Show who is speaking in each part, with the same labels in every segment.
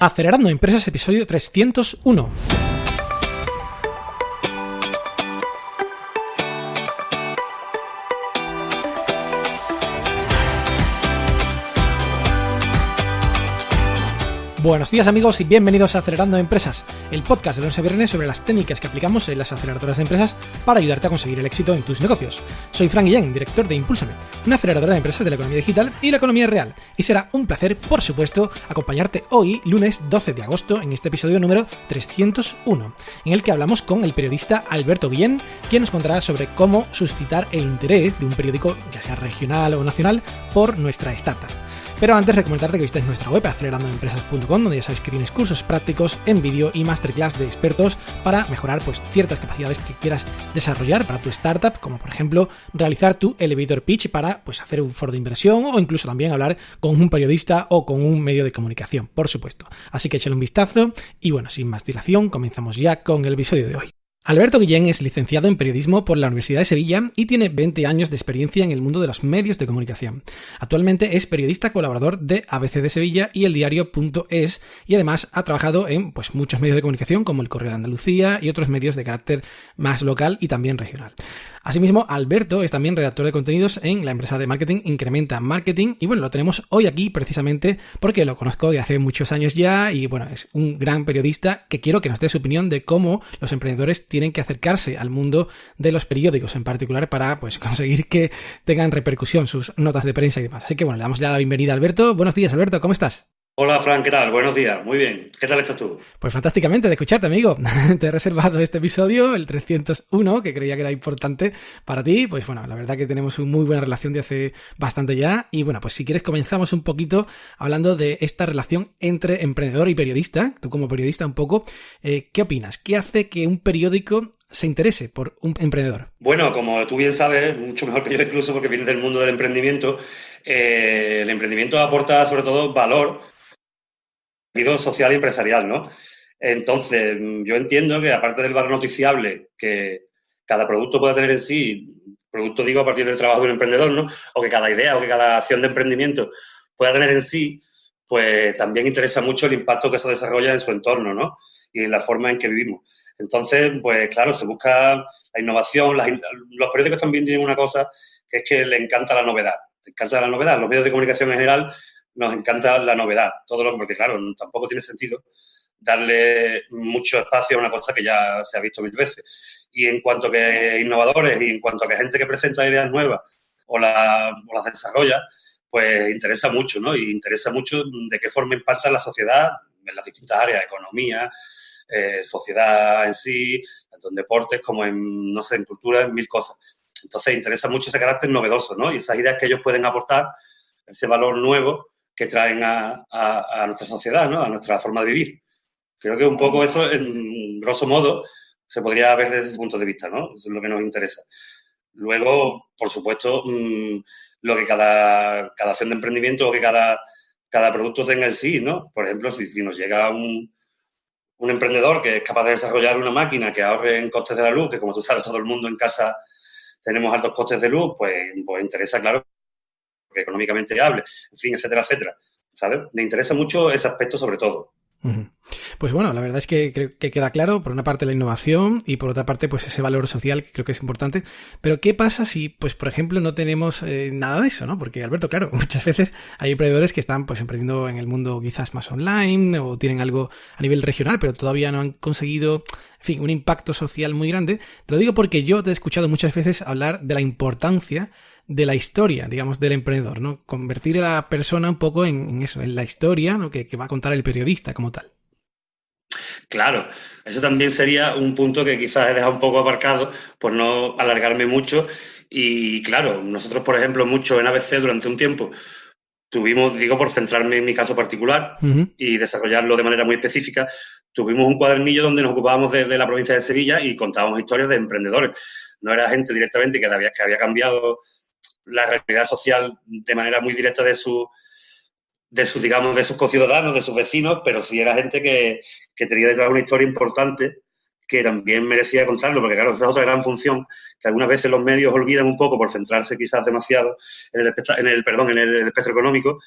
Speaker 1: Acelerando Empresas, episodio 301. Buenos días amigos y bienvenidos a Acelerando Empresas, el podcast de lunes a viernes sobre las técnicas que aplicamos en las aceleradoras de empresas para ayudarte a conseguir el éxito en tus negocios. Soy Frank Guillén, director de Impúlsame, una aceleradora de empresas de la economía digital y la economía real, y será un placer, por supuesto, acompañarte hoy, lunes 12 de agosto, en este episodio número 301, en el que hablamos con el periodista Alberto Guillén, quien nos contará sobre cómo suscitar el interés de un periódico, ya sea regional o nacional, por nuestra startup. Pero antes recomendarte que visites nuestra web acelerandoempresas.com, donde ya sabéis que tienes cursos prácticos en vídeo y masterclass de expertos para mejorar ciertas capacidades que quieras desarrollar para tu startup, como por ejemplo realizar tu elevator pitch para hacer un foro de inversión o incluso también hablar con un periodista o con un medio de comunicación, por supuesto. Así que échale un vistazo y sin más dilación, comenzamos ya con el episodio de hoy. Alberto Guillén es licenciado en periodismo por la Universidad de Sevilla y tiene 20 años de experiencia en el mundo de los medios de comunicación. Actualmente es periodista colaborador de ABC de Sevilla y el diario.es y además ha trabajado en muchos medios de comunicación como el Correo de Andalucía y otros medios de carácter más local y también regional. Asimismo, Alberto es también redactor de contenidos en la empresa de marketing Incrementa Marketing y lo tenemos hoy aquí precisamente porque lo conozco de hace muchos años ya y es un gran periodista que quiero que nos dé su opinión de cómo los emprendedores tienen que acercarse al mundo de los periódicos en particular para conseguir que tengan repercusión sus notas de prensa y demás. Así que le damos ya la bienvenida a Alberto. Buenos días, Alberto, ¿cómo estás?
Speaker 2: Hola, Fran, ¿qué tal? Buenos días, muy bien. ¿Qué tal estás tú?
Speaker 1: Pues fantásticamente de escucharte, amigo. Te he reservado este episodio, el 301, que creía que era importante para ti. La verdad que tenemos una muy buena relación de hace bastante ya. Y si quieres comenzamos un poquito hablando de esta relación entre emprendedor y periodista. Tú como periodista un poco, ¿qué opinas? ¿Qué hace que un periódico se interese por un emprendedor?
Speaker 2: Bueno, como tú bien sabes, mucho mejor que yo incluso porque vienes del mundo del emprendimiento, el emprendimiento aporta sobre todo valor social y empresarial, ¿no? Entonces, yo entiendo que aparte del valor noticiable que cada producto pueda tener en sí, producto digo a partir del trabajo de un emprendedor, ¿no? O que cada idea o que cada acción de emprendimiento pueda tener en sí, pues también interesa mucho el impacto que eso desarrolla en su entorno, ¿no? Y en la forma en que vivimos. Entonces, claro, se busca la innovación. Los periódicos también tienen una cosa que es que le encanta la novedad. Le encanta la novedad. Los medios de comunicación en general nos encanta la novedad, porque claro, tampoco tiene sentido darle mucho espacio a una cosa que ya se ha visto mil veces. Y en cuanto que innovadores y en cuanto que gente que presenta ideas nuevas o las desarrolla, pues interesa mucho, ¿no? Y interesa mucho de qué forma impacta la sociedad en las distintas áreas, economía, sociedad en sí, tanto en deportes como en cultura, en mil cosas. Entonces interesa mucho ese carácter novedoso, ¿no? Y esas ideas que ellos pueden aportar, ese valor nuevo que traen a nuestra sociedad, ¿no? A nuestra forma de vivir. Creo que un poco eso, en grosso modo, se podría ver desde ese punto de vista, ¿no? Eso es lo que nos interesa. Luego, por supuesto, lo que cada acción de emprendimiento o que cada producto tenga en sí, ¿no? Por ejemplo, si nos llega un emprendedor que es capaz de desarrollar una máquina que ahorre en costes de la luz, que como tú sabes, todo el mundo en casa tenemos altos costes de luz, pues interesa, claro, que económicamente viable, en fin, etcétera, etcétera, ¿sabes? Me interesa mucho ese aspecto sobre todo.
Speaker 1: La verdad es que creo que queda claro, por una parte la innovación y por otra parte ese valor social que creo que es importante, pero ¿qué pasa si, por ejemplo, no tenemos nada de eso, ¿no? Porque, Alberto, claro, muchas veces hay emprendedores que están emprendiendo en el mundo quizás más online o tienen algo a nivel regional, pero todavía no han conseguido, en fin, un impacto social muy grande. Te lo digo porque yo te he escuchado muchas veces hablar de la importancia de la historia, digamos, del emprendedor, ¿no? Convertir a la persona un poco en eso, en la historia, ¿no? que va a contar el periodista como tal.
Speaker 2: Claro, eso también sería un punto que quizás he dejado un poco aparcado por no alargarme mucho. Y claro, nosotros, por ejemplo, mucho en ABC durante un tiempo tuvimos, digo por centrarme en mi caso particular y desarrollarlo de manera muy específica, tuvimos un cuadernillo donde nos ocupábamos de la provincia de Sevilla y contábamos historias de emprendedores. No era gente directamente que había cambiado la realidad social de manera muy directa de sus conciudadanos, de sus vecinos, pero sí era gente que tenía detrás una historia importante que también merecía contarlo, porque claro, esa es otra gran función que algunas veces los medios olvidan un poco por centrarse quizás demasiado en el espectro económico,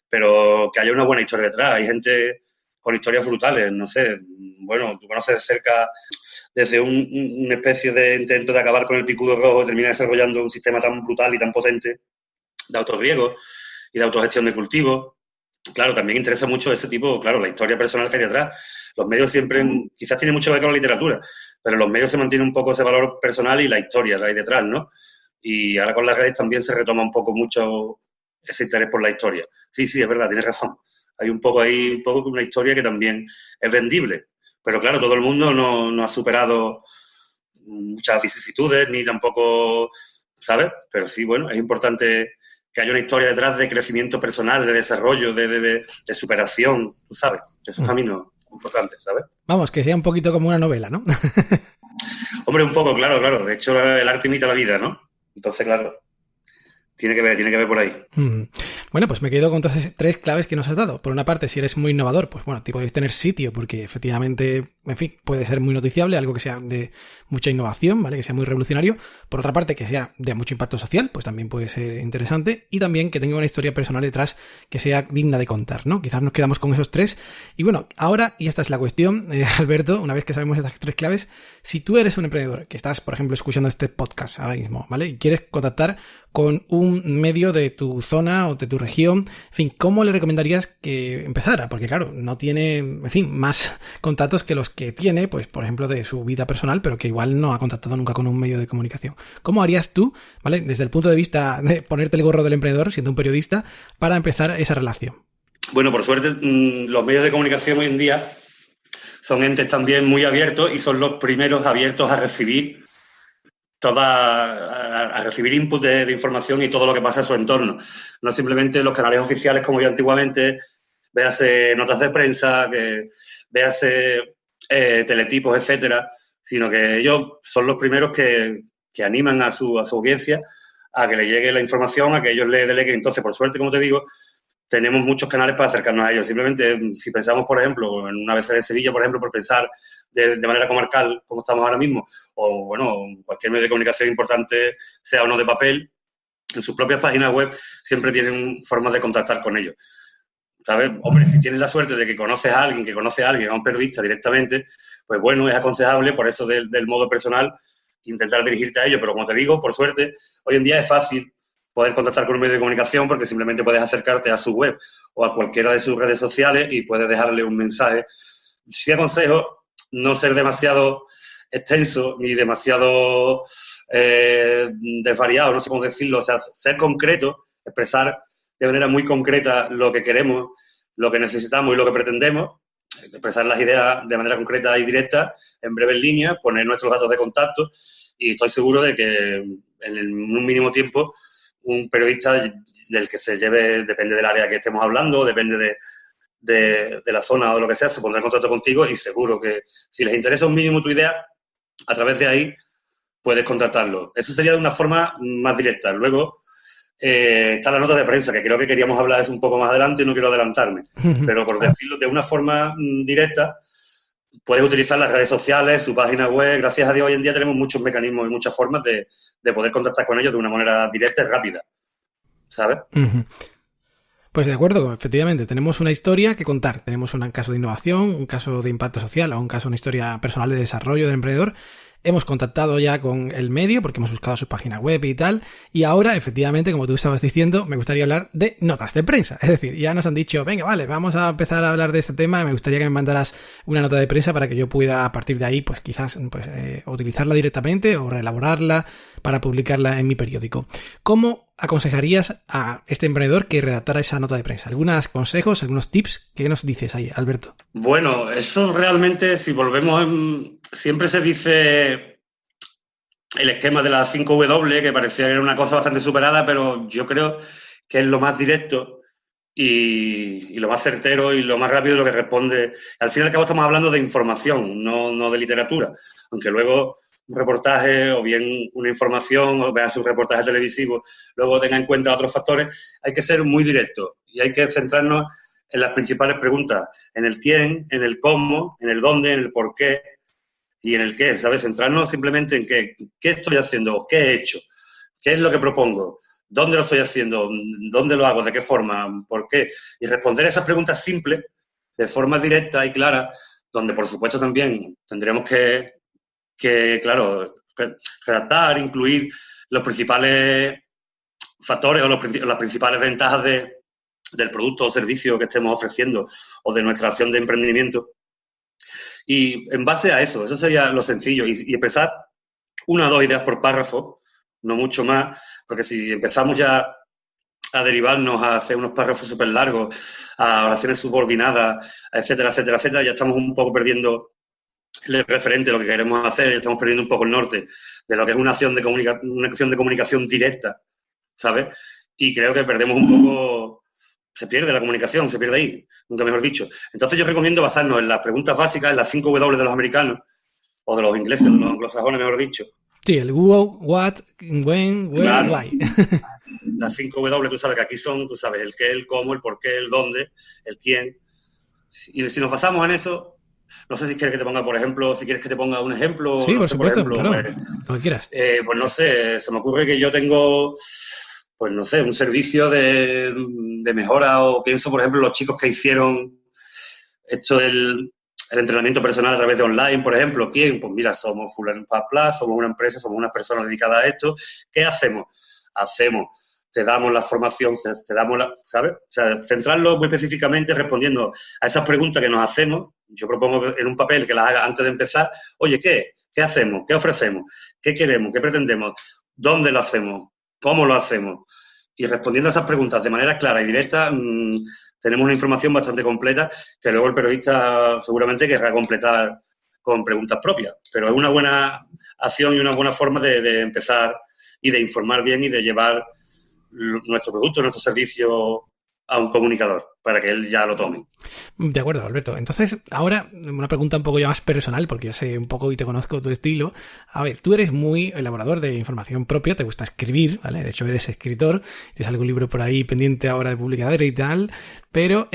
Speaker 2: pero que haya una buena historia detrás. Hay gente con historias brutales, no sé, bueno, tú conoces de cerca desde una especie de intento de acabar con el picudo rojo, termina desarrollando un sistema tan brutal y tan potente de autorriego y de autogestión de cultivos. Claro, también interesa mucho ese tipo, claro, la historia personal que hay detrás. Los medios siempre, quizás tiene mucho que ver con la literatura, pero los medios se mantiene un poco ese valor personal y la historia que hay detrás, ¿no? Y ahora con las redes también se retoma un poco mucho ese interés por la historia. Sí, es verdad, tienes razón. Hay un poco ahí, un poco una historia que también es vendible. Pero claro, todo el mundo no ha superado muchas vicisitudes, ni tampoco, ¿sabes? Pero sí, bueno, es importante que haya una historia detrás de crecimiento personal, de desarrollo, de superación, tú sabes, esos caminos importantes, ¿sabes?
Speaker 1: Vamos, que sea un poquito como una novela, ¿no?
Speaker 2: Hombre, un poco, claro. De hecho, el arte imita la vida, ¿no? Entonces, claro, tiene que ver por ahí.
Speaker 1: Bueno, pues me quedo con todas esas 3 claves que nos has dado. Por una parte, si eres muy innovador, pues bueno, te puedes tener sitio porque efectivamente, en fin, puede ser muy noticiable, algo que sea de mucha innovación, ¿vale? Que sea muy revolucionario. Por otra parte, que sea de mucho impacto social, pues también puede ser interesante. Y también que tenga una historia personal detrás que sea digna de contar, ¿no? Quizás nos quedamos con esos 3. Y bueno, ahora, y esta es la cuestión, Alberto, una vez que sabemos estas 3 claves, si tú eres un emprendedor que estás, por ejemplo, escuchando este podcast ahora mismo, ¿vale? Y quieres contactar con un medio de tu zona o de tu región, en fin, ¿cómo le recomendarías que empezara? Porque claro, no tiene, en fin, más contactos que los que tiene, pues por ejemplo, de su vida personal, pero que igual no ha contactado nunca con un medio de comunicación. ¿Cómo harías tú, ¿vale? Desde el punto de vista de ponerte el gorro del emprendedor, siendo un periodista, para empezar esa relación?
Speaker 2: Bueno, por suerte, los medios de comunicación hoy en día son entes también muy abiertos y son los primeros abiertos a recibir a recibir input de información y todo lo que pasa en su entorno. No simplemente los canales oficiales como yo antiguamente, véase notas de prensa, véase teletipos, etcétera, sino que ellos son los primeros que animan a su audiencia a que le llegue la información, a que ellos le deleguen. Entonces, por suerte, como te digo, tenemos muchos canales para acercarnos a ellos. Simplemente, si pensamos, por ejemplo, en una ABC de Sevilla, por ejemplo, por pensar de manera comarcal, como estamos ahora mismo, o, bueno, cualquier medio de comunicación importante, sea o no de papel, en sus propias páginas web siempre tienen formas de contactar con ellos, ¿sabes? Hombre, si tienes la suerte de que conoces a alguien, a un periodista directamente, pues bueno, es aconsejable, por eso del modo personal, intentar dirigirte a ellos. Pero como te digo, por suerte, hoy en día es fácil poder contactar con un medio de comunicación porque simplemente puedes acercarte a su web o a cualquiera de sus redes sociales y puedes dejarle un mensaje. Sí aconsejo no ser demasiado extenso ni demasiado desvariado, no sé cómo decirlo, o sea, ser concreto, expresar de manera muy concreta lo que queremos, lo que necesitamos y lo que pretendemos, expresar las ideas de manera concreta y directa, en breves líneas, poner nuestros datos de contacto y estoy seguro de que en un mínimo tiempo un periodista del que se lleve, depende del área que estemos hablando, depende de la zona o lo que sea, se pondrá en contacto contigo y seguro que si les interesa un mínimo tu idea, a través de ahí puedes contactarlo. Eso sería de una forma más directa. Luego está la nota de prensa, que creo que queríamos hablar eso un poco más adelante y no quiero adelantarme. Pero por decirlo de una forma directa, puedes utilizar las redes sociales, su página web. Gracias a Dios hoy en día tenemos muchos mecanismos y muchas formas de poder contactar con ellos de una manera directa y rápida, ¿sabes?
Speaker 1: Pues de acuerdo, efectivamente, tenemos una historia que contar. Tenemos un caso de innovación, un caso de impacto social o un caso, una historia personal de desarrollo del emprendedor. Hemos contactado ya con el medio porque hemos buscado su página web y tal. Y ahora, efectivamente, como tú estabas diciendo, me gustaría hablar de notas de prensa. Es decir, ya nos han dicho, venga, vale, vamos a empezar a hablar de este tema. Me gustaría que me mandaras una nota de prensa para que yo pueda, a partir de ahí, pues quizás utilizarla directamente o reelaborarla para publicarla en mi periódico. ¿Cómo aconsejarías a este emprendedor que redactara esa nota de prensa? ¿Algunos consejos, algunos tips? ¿Qué nos dices ahí, Alberto?
Speaker 2: Bueno, eso realmente, si volvemos, siempre se dice el esquema de las 5W, que parecía que era una cosa bastante superada, pero yo creo que es lo más directo y lo más certero y lo más rápido lo que responde. Al fin y al cabo estamos hablando de información, no de literatura, aunque luego un reportaje o bien una información o veas un reportaje televisivo, luego tenga en cuenta otros factores, hay que ser muy directo y hay que centrarnos en las principales preguntas, en el quién, en el cómo, en el dónde, en el por qué y en el qué, ¿sabes? Centrarnos simplemente en qué estoy haciendo, qué he hecho, qué es lo que propongo, dónde lo estoy haciendo, dónde lo hago, de qué forma, por qué. Y responder a esas preguntas simples de forma directa y clara, donde por supuesto también tendremos que claro, redactar, incluir los principales factores o las principales ventajas del producto o servicio que estemos ofreciendo o de nuestra acción de emprendimiento. Y en base a eso sería lo sencillo. Y empezar 1 o 2 ideas por párrafo, no mucho más, porque si empezamos ya a derivarnos a hacer unos párrafos súper largos, a oraciones subordinadas, etcétera, etcétera, etcétera, ya estamos un poco perdiendo el referente de lo que queremos hacer, ya estamos perdiendo un poco el norte de lo que es una acción de comunicación directa, ¿sabes? Y creo que perdemos un poco, se pierde la comunicación, se pierde ahí, nunca mejor dicho. Entonces yo recomiendo basarnos en las preguntas básicas, en las 5 W de los americanos, o de los ingleses, de los anglosajones, mejor dicho.
Speaker 1: Sí, el who, what, when, where, claro. Why.
Speaker 2: Las 5 W, tú sabes que aquí son, tú sabes, el qué, el cómo, el por qué, el dónde, el quién. Y si nos basamos en eso, no sé si quieres que te ponga, por ejemplo, si quieres que te ponga un ejemplo.
Speaker 1: Sí,
Speaker 2: no
Speaker 1: por
Speaker 2: sé,
Speaker 1: supuesto,
Speaker 2: por ejemplo,
Speaker 1: claro, lo que quieras.
Speaker 2: Pues no sé, se me ocurre que yo tengo, pues no sé, un servicio de mejora, o pienso, por ejemplo, los chicos que hicieron esto del el entrenamiento personal a través de online, por ejemplo. ¿Quién? Pues mira, somos Fulano Plus, somos una empresa, somos unas personas dedicadas a esto. ¿Qué hacemos? Te damos la formación, te damos la, ¿sabes? O sea, centrarlo muy específicamente respondiendo a esas preguntas que nos hacemos. Yo propongo en un papel que las haga antes de empezar. Oye, ¿qué hacemos? ¿Qué ofrecemos? ¿Qué queremos? ¿Qué pretendemos? ¿Dónde lo hacemos? ¿Cómo lo hacemos? Y respondiendo a esas preguntas de manera clara y directa, tenemos una información bastante completa que luego el periodista seguramente querrá completar con preguntas propias. Pero es una buena acción y una buena forma de empezar y de informar bien y de llevar nuestro producto, nuestro servicio a un comunicador para que él ya lo tome.
Speaker 1: De acuerdo, Alberto. Entonces, ahora una pregunta un poco ya más personal, porque yo sé un poco y te conozco tu estilo. A ver, tú eres muy elaborador de información propia, te gusta escribir, ¿vale? De hecho, eres escritor, tienes algún libro por ahí pendiente ahora de publicar y tal, pero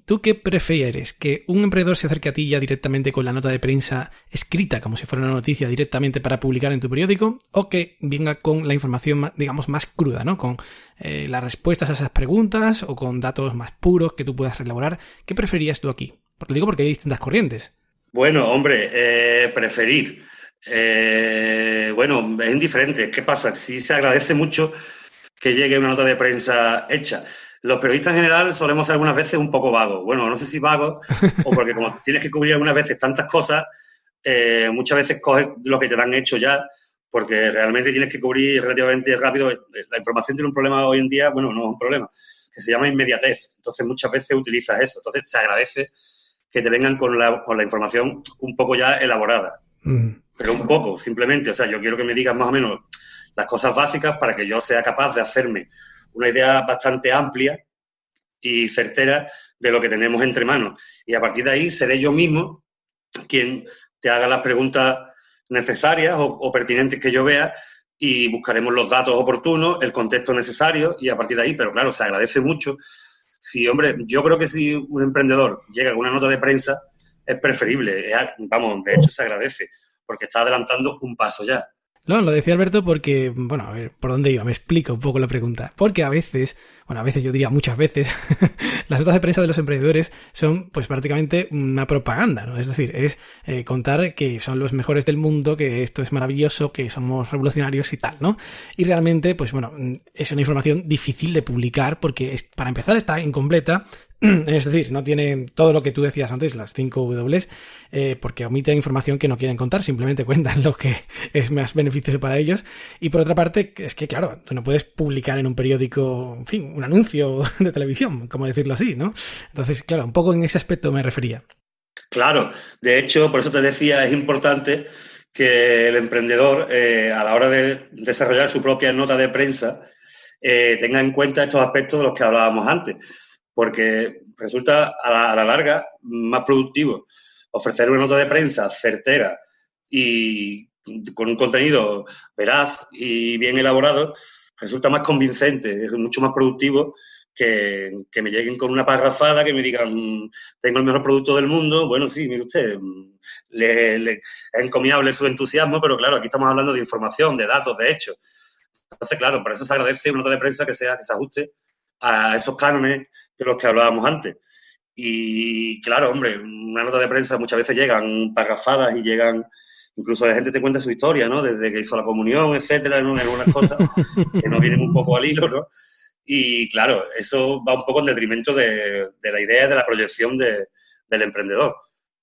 Speaker 1: ¿tú qué prefieres? ¿Que un emprendedor se acerque a ti ya directamente con la nota de prensa escrita, como si fuera una noticia directamente para publicar en tu periódico, o que venga con la información, digamos, más cruda, ¿no? Con las respuestas a esas preguntas o con datos más puros que tú puedas elaborar? ¿Qué preferirías tú aquí? Lo digo porque hay distintas corrientes.
Speaker 2: Bueno, hombre, preferir. Bueno, es indiferente. ¿Qué pasa? Sí se agradece mucho que llegue una nota de prensa hecha. Los periodistas en general solemos ser algunas veces un poco vagos. Bueno, no sé si vagos o porque como tienes que cubrir algunas veces tantas cosas, muchas veces coges lo que te dan hecho ya, porque realmente tienes que cubrir relativamente rápido. La información tiene un problema hoy en día, bueno, no es un problema, que se llama inmediatez. Entonces, muchas veces utilizas eso. Entonces, se agradece que te vengan con la información un poco ya elaborada. Pero un poco, simplemente. O sea, yo quiero que me digas más o menos las cosas básicas para que yo sea capaz de hacerme una idea bastante amplia y certera de lo que tenemos entre manos. Y a partir de ahí seré yo mismo quien te haga las preguntas necesarias o pertinentes que yo vea y buscaremos los datos oportunos, el contexto necesario y a partir de ahí, pero claro, se agradece mucho. Sí, hombre, yo creo que si un emprendedor llega con una nota de prensa es preferible, vamos, de hecho se agradece, porque está adelantando un paso ya.
Speaker 1: No, lo decía Alberto porque, bueno, a ver, ¿por dónde iba? Me explico un poco la pregunta. Porque a veces yo diría muchas veces, las notas de prensa de los emprendedores son pues prácticamente una propaganda, ¿no? Es decir, es contar que son los mejores del mundo, que esto es maravilloso, que somos revolucionarios y tal, ¿no? Y realmente, pues bueno, es una información difícil de publicar porque para empezar está incompleta. Es decir, no tiene todo lo que tú decías antes, las 5 W, porque omiten información que no quieren contar, simplemente cuentan lo que es más beneficioso para ellos. Y por otra parte, es que claro, tú no puedes publicar en un periódico, en fin, un anuncio de televisión, como decirlo así, ¿no? Entonces, claro, un poco en ese aspecto me refería.
Speaker 2: Claro, de hecho, por eso te decía, es importante que el emprendedor, a la hora de desarrollar su propia nota de prensa, tenga en cuenta estos aspectos de los que hablábamos antes. Porque resulta a la larga más productivo ofrecer una nota de prensa certera y con un contenido veraz y bien elaborado, resulta más convincente, es mucho más productivo que me lleguen con una parrafada, que me digan, tengo el mejor producto del mundo. Bueno, sí, mire usted, es encomiable su entusiasmo, pero claro, aquí estamos hablando de información, de datos, de hechos. Entonces, claro, por eso se agradece una nota de prensa que se ajuste a esos cánones de los que hablábamos antes. Y claro, hombre, una nota de prensa muchas veces llegan parrafadas y llegan, incluso la gente te cuenta su historia, ¿no? Desde que hizo la comunión, etcétera, en algunas cosas que no vienen un poco al hilo, ¿no? Y claro, eso va un poco en detrimento de la idea de la proyección del emprendedor.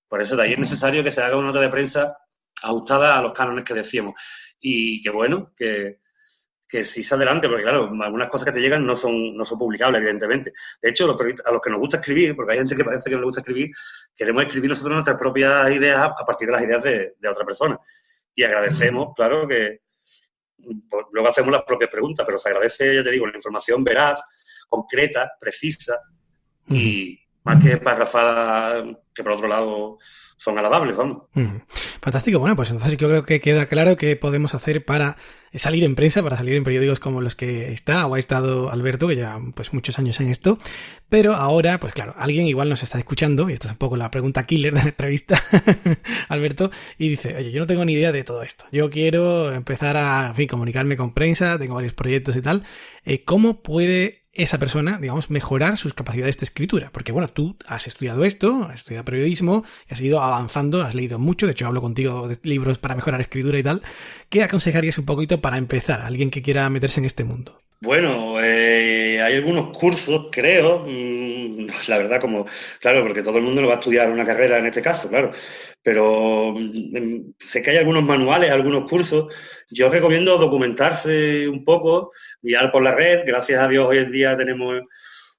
Speaker 2: Por eso de ahí es necesario que se haga una nota de prensa ajustada a los cánones que decíamos. Y que bueno, que sí se adelante, porque claro, algunas cosas que te llegan no son publicables, evidentemente. De hecho, a los que nos gusta escribir, porque hay gente que parece que no le gusta escribir, queremos escribir nosotros nuestras propias ideas a partir de las ideas de otra persona. Y agradecemos, claro, que pues, luego hacemos las propias preguntas, pero se agradece, ya te digo, la información veraz, concreta, precisa y más que parrafada, que por otro lado son alabables, vamos.
Speaker 1: Fantástico. Bueno, pues entonces yo creo que queda claro qué podemos hacer para salir en prensa, para salir en periódicos como los que está o ha estado Alberto, que lleva pues muchos años en esto. Pero ahora, pues claro, alguien igual nos está escuchando, y esta es un poco la pregunta killer de la entrevista, Alberto, y dice, oye, yo no tengo ni idea de todo esto. Yo quiero empezar a, en fin, comunicarme con prensa, tengo varios proyectos y tal. ¿Cómo puede esa persona, digamos, mejorar sus capacidades de escritura? Porque, bueno, tú has estudiado esto, has estudiado periodismo, y has ido avanzando, has leído mucho, de hecho hablo contigo de libros para mejorar escritura y tal. ¿Qué aconsejarías un poquito para empezar a alguien que quiera meterse en este mundo?
Speaker 2: Bueno, hay algunos cursos, creo, la verdad, claro, porque todo el mundo no va a estudiar una carrera en este caso, claro, pero sé que hay algunos manuales, algunos cursos. Yo recomiendo documentarse un poco, mirar por la red. Gracias a Dios hoy en día tenemos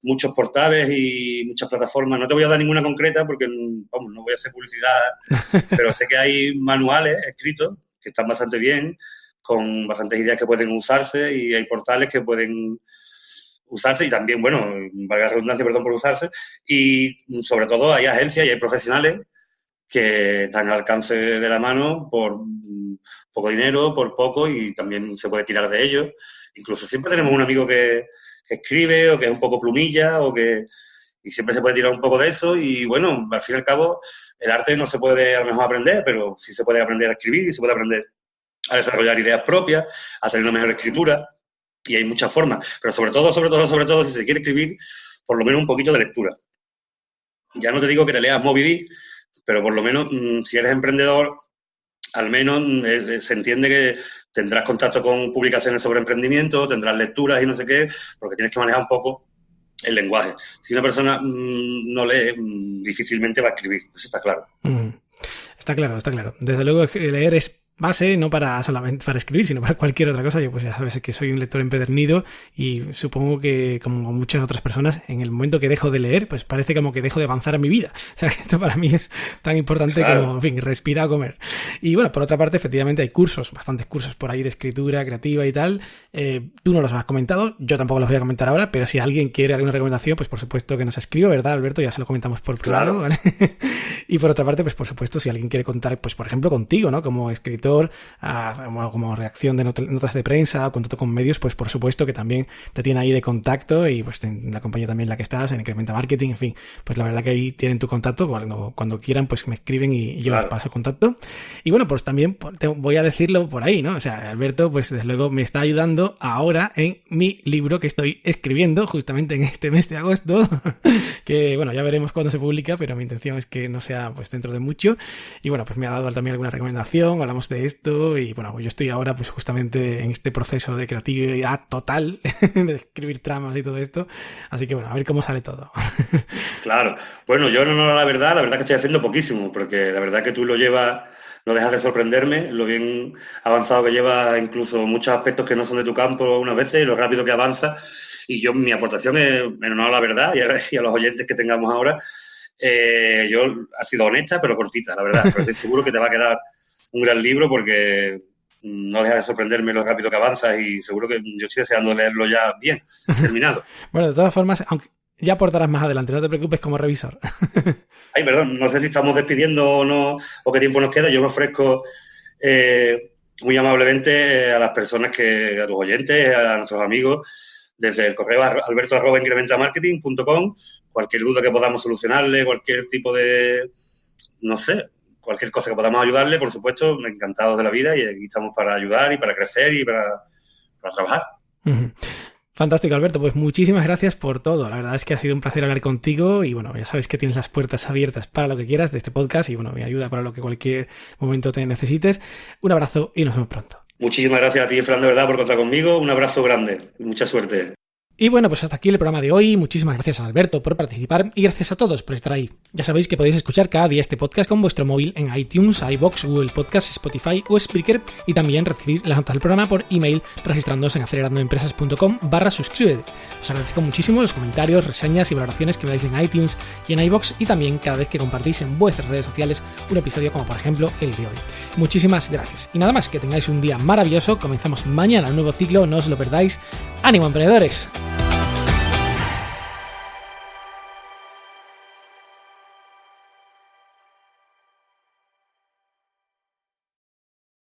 Speaker 2: muchos portales y muchas plataformas. No te voy a dar ninguna concreta porque, vamos, no voy a hacer publicidad, pero sé que hay manuales escritos que están bastante bien, con bastantes ideas que pueden usarse, y hay portales que pueden usarse y también, bueno, valga la redundancia, perdón por usarse, y sobre todo hay agencias y hay profesionales que están al alcance de la mano por poco dinero, por poco, y también se puede tirar de ellos. Incluso siempre tenemos un amigo que escribe o que es un poco plumilla y siempre se puede tirar un poco de eso. Y bueno, al fin y al cabo, el arte no se puede a lo mejor aprender, pero sí se puede aprender a escribir y se puede aprender a desarrollar ideas propias, a tener una mejor escritura, y hay muchas formas. Pero sobre todo, si se quiere escribir, por lo menos un poquito de lectura. Ya no te digo que te leas Moby Dick, pero por lo menos, si eres emprendedor, al menos se entiende que tendrás contacto con publicaciones sobre emprendimiento, tendrás lecturas y no sé qué, porque tienes que manejar un poco el lenguaje. Si una persona no lee, difícilmente va a escribir, eso está claro.
Speaker 1: Está claro. Desde luego, leer es base, no para solamente para escribir, sino para cualquier otra cosa. Yo pues ya sabes que soy un lector empedernido, y supongo que, como muchas otras personas, en el momento que dejo de leer, pues parece como que dejo de avanzar en mi vida. O sea, que esto para mí es tan importante como, en fin, respirar o comer. Y bueno, por otra parte, efectivamente hay cursos, bastantes cursos por ahí de escritura creativa y tal. Tú no los has comentado, yo tampoco los voy a comentar ahora, pero si alguien quiere alguna recomendación, pues por supuesto que nos escriba, ¿verdad, Alberto? Ya se lo comentamos por privado, ¿vale? Y por otra parte, pues por supuesto, si alguien quiere contar, pues por ejemplo contigo, ¿no? Como escritor, como reacción de notas de prensa, contacto con medios, pues por supuesto que también te tiene ahí de contacto, y pues la compañía también en la que estás, en Incrementa Marketing, en fin, pues la verdad que ahí tienen tu contacto. Cuando quieran, pues me escriben y yo les paso contacto. Y bueno, pues también voy a decirlo por ahí, ¿no? O sea, Alberto, pues desde luego me está ayudando ahora en mi libro que estoy escribiendo justamente en este mes de agosto, que bueno, ya veremos cuándo se publica, pero mi intención es que no sea pues dentro de mucho. Y bueno, pues me ha dado también alguna recomendación, hablamos de esto, y bueno, yo estoy ahora pues justamente en este proceso de creatividad total, de escribir tramas y todo esto, así que bueno, a ver cómo sale todo.
Speaker 2: Claro, bueno, yo no, la verdad que estoy haciendo poquísimo, porque la verdad que tú lo llevas, no dejas de sorprenderme, lo bien avanzado que llevas, incluso muchos aspectos que no son de tu campo unas veces, y lo rápido que avanza. Y yo, mi aportación es, en honor a la verdad y a los oyentes que tengamos ahora, ha sido honesta pero cortita, la verdad, pero estoy seguro que te va a quedar un gran libro, porque no deja de sorprenderme lo rápido que avanzas, y seguro que yo estoy deseando leerlo ya bien, terminado.
Speaker 1: Bueno, de todas formas, aunque ya aportarás más adelante, no te preocupes como revisor.
Speaker 2: Ay, perdón, no sé si estamos despidiendo o no, o qué tiempo nos queda. Yo me ofrezco muy amablemente a las personas a tus oyentes, a nuestros amigos, desde el correo alberto@incrementamarketing.com, cualquier duda que podamos solucionarle, cualquier tipo de, no sé, cualquier cosa que podamos ayudarle, por supuesto, encantados de la vida, y aquí estamos para ayudar y para crecer y para trabajar.
Speaker 1: Fantástico, Alberto. Pues muchísimas gracias por todo. La verdad es que ha sido un placer hablar contigo y bueno, ya sabes que tienes las puertas abiertas para lo que quieras de este podcast y bueno, mi ayuda para lo que cualquier momento te necesites. Un abrazo y nos vemos pronto.
Speaker 2: Muchísimas gracias a ti, Fran, de verdad, por contar conmigo. Un abrazo grande. Mucha suerte.
Speaker 1: Y bueno, pues hasta aquí el programa de hoy. Muchísimas gracias a Alberto por participar y gracias a todos por estar ahí. Ya sabéis que podéis escuchar cada día este podcast con vuestro móvil en iTunes, iVoox, Google Podcasts, Spotify o Spreaker y también recibir las notas del programa por email registrándoos en acelerandoempresas.com/suscríbete. Os agradezco muchísimo los comentarios, reseñas y valoraciones que me dais en iTunes y en iVoox y también cada vez que compartís en vuestras redes sociales un episodio como por ejemplo el de hoy. Muchísimas gracias. Y nada más, que tengáis un día maravilloso. Comenzamos mañana un nuevo ciclo, no os lo perdáis. ¡Ánimo, emprendedores!